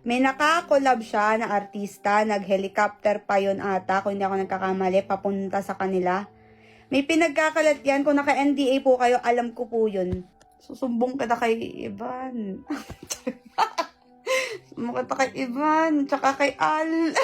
May nakakolab siya na artista, nag-helicopter pa yun ata, kung hindi ako nagkakamali, papunta sa kanila. May pinagkakalat yan, kung naka-NDA po kayo, alam ko po yun. Susumbong kita kay Ivan. Susumbong kita kay Ivan, tsaka kay Al.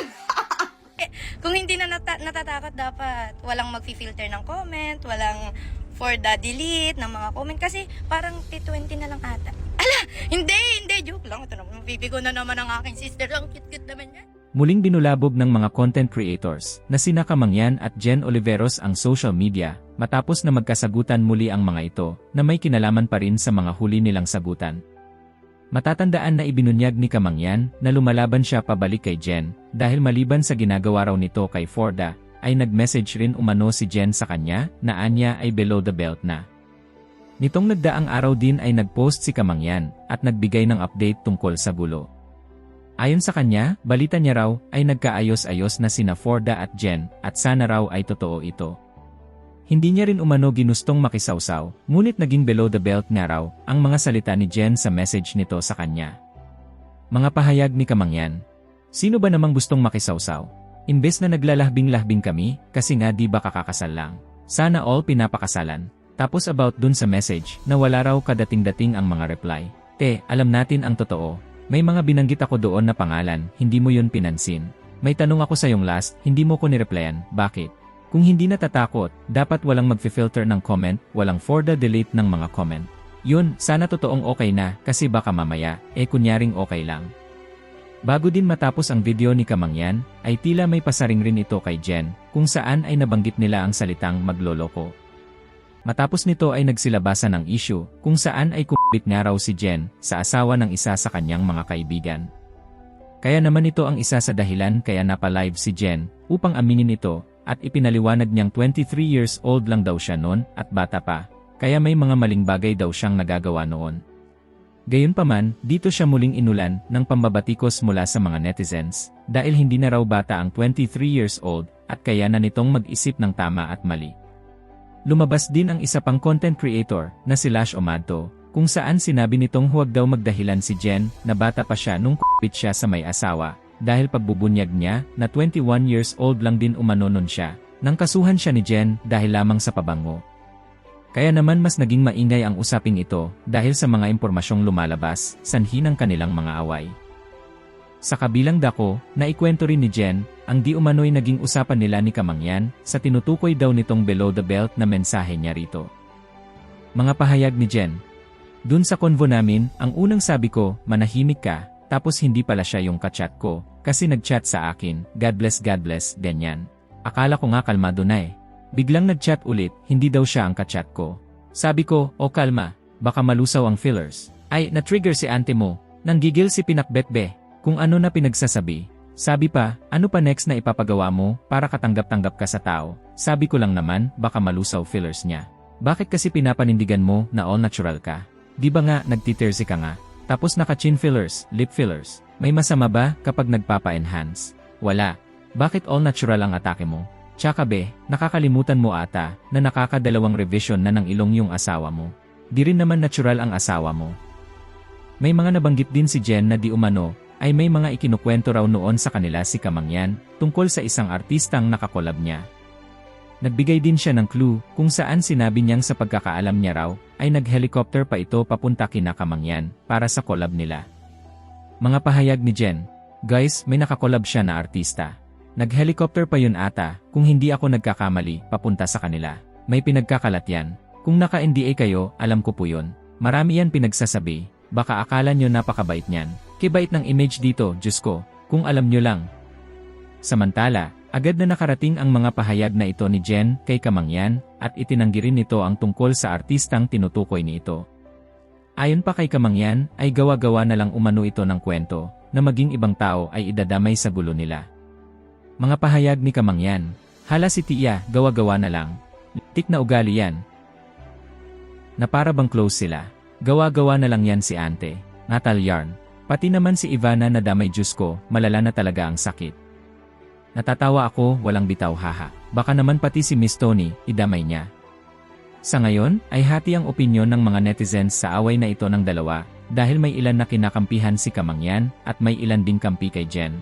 Kung hindi na natatakot, dapat walang mag-filter ng comment, walang for the delete ng mga comment. Kasi parang T20 na lang ata. Ala! Hindi! Joke lang. Ito naman, mabibigo na naman ang aking sister. Ang cute-cute naman yan. Muling binulabog ng mga content creators na sina Kamangyan at Jen Oliveros ang social media matapos na magkasagutan muli ang mga ito na may kinalaman pa rin sa mga huli nilang sagutan. Matatandaan na ibinunyag ni Kamangyan na lumalaban siya pabalik kay Jen dahil maliban sa ginagawa raw nito kay Forda ay nag-message rin umano si Jen sa kanya na anya ay below the belt na. Nitong nagdaang araw din ay nag-post si Kamangyan at nagbigay ng update tungkol sa gulo. Ayon sa kanya, balita niya raw ay nagkaayos-ayos na sina Forda at Jen at sana raw ay totoo ito. Hindi niya rin umano ginustong makisawsaw, ngunit naging below the belt nga raw ang mga salita ni Jen sa message nito sa kanya. Mga pahayag ni Kamangyan. Sino ba namang gustong makisawsaw? Imbes na naglalahbing-lahbing kami, kasi nga di ba kakakasal lang. Sana all pinapakasalan. Tapos about dun sa message na wala raw kadating-dating ang mga reply. Alam natin ang totoo. May mga binanggit ako doon na pangalan, hindi mo yun pinansin. May tanong ako sa yung last, hindi mo ko nireplyan, bakit? Kung hindi natatakot, dapat walang mag-filter ng comment, walang for the delete ng mga comment. Yun, sana totoong okay na, kasi baka mamaya, kunyaring okay lang. Bago din matapos ang video ni Kamangyan, ay tila may pasaring rin ito kay Jen, kung saan ay nabanggit nila ang salitang magloloko. Matapos nito ay nagsilabasan ng issue, kung saan ay kubit nga raw si Jen sa asawa ng isa sa kanyang mga kaibigan. Kaya naman ito ang isa sa dahilan kaya napalive si Jen, upang aminin ito, at ipinaliwanag niyang 23 years old lang daw siya noon at bata pa, kaya may mga maling bagay daw siyang nagagawa noon. Gayunpaman, dito siya muling inulan ng pambabatikos mula sa mga netizens, dahil hindi na raw bata ang 23 years old, at kaya na nitong mag-isip ng tama at mali. Lumabas din ang isa pang content creator na si Lash Omadto, kung saan sinabi nitong huwag daw magdahilan si Jen na bata pa siya nung kupit siya sa may asawa, dahil pagbubunyag niya na 21 years old lang din umano nun siya, nang kasuhan siya ni Jen dahil lamang sa pabango. Kaya naman mas naging maingay ang usaping ito dahil sa mga impormasyong lumalabas, sanhi ng kanilang mga away. Sa kabilang dako, naikwento rin ni Jen, ang di umano'y naging usapan nila ni Kamangyan sa tinutukoy daw nitong below the belt na mensahe niya rito. Mga pahayag ni Jen. Dun sa konvo namin, ang unang sabi ko, manahimik ka, tapos hindi pala siya yung kachat ko, kasi nagchat sa akin, God bless, ganyan. Akala ko nga kalmado na eh. Biglang nagchat ulit, hindi daw siya ang kachat ko. Sabi ko, kalma, baka malusaw ang fillers. Ay, na-trigger si ante mo, nanggigil si pinakbetbe, kung ano na pinagsasabi. Sabi pa, ano pa next na ipapagawa mo, para katanggap-tanggap ka sa tao. Sabi ko lang naman, baka malusaw fillers niya. Bakit kasi pinapanindigan mo na all natural ka? Di ba nga, nagtitersi ka nga? Tapos naka-chin fillers, lip fillers. May masama ba kapag nagpapa-enhance? Wala. Bakit all natural ang atake mo? Tsaka nakakalimutan mo ata na nakakadalawang revision na ng ilong yung asawa mo. Di rin naman natural ang asawa mo. May mga nabanggit din si Jen na di umano ay may mga ikinukwento raw noon sa kanila si Kamangyan tungkol sa isang artistang nakakolab niya. Nagbigay din siya ng clue kung saan sinabi niyang sa pagkakaalam niya raw ay nag-helicopter pa ito papunta kina Kamangyan para sa collab nila. Mga pahayag ni Jen. Guys, may nakakolab siya na artista. Nag-helicopter pa yun ata, kung hindi ako nagkakamali, papunta sa kanila. May pinagkakalat yan. Kung naka-NDA kayo, alam ko po yun. Marami yan pinagsasabi, baka akala nyo napakabait niyan. Kibait ng image dito, Diyos ko, kung alam nyo lang. Samantala, agad na nakarating ang mga pahayag na ito ni Jen kay Kamangyan at itinanggi rin nito ang tungkol sa artistang tinutukoy ni ito. Ayon pa kay Kamangyan ay gawa-gawa na lang umano ito ng kwento na maging ibang tao ay idadamay sa gulo nila. Mga pahayag ni Kamangyan, hala si Tia, gawa-gawa na lang. Tik na ugali yan. Na para bang close sila. Gawa-gawa na lang yan si Ante, Natal Yarn. Pati naman si Ivana na damay Diyos ko, malala na talaga ang sakit. Natatawa ako, walang bitaw haha. Baka naman pati si Miss Tony, idamay niya. Sa ngayon, ay hati ang opinyon ng mga netizens sa away na ito ng dalawa, dahil may ilan na kinakampihan si Kamangyan at may ilan ding kampi kay Jen.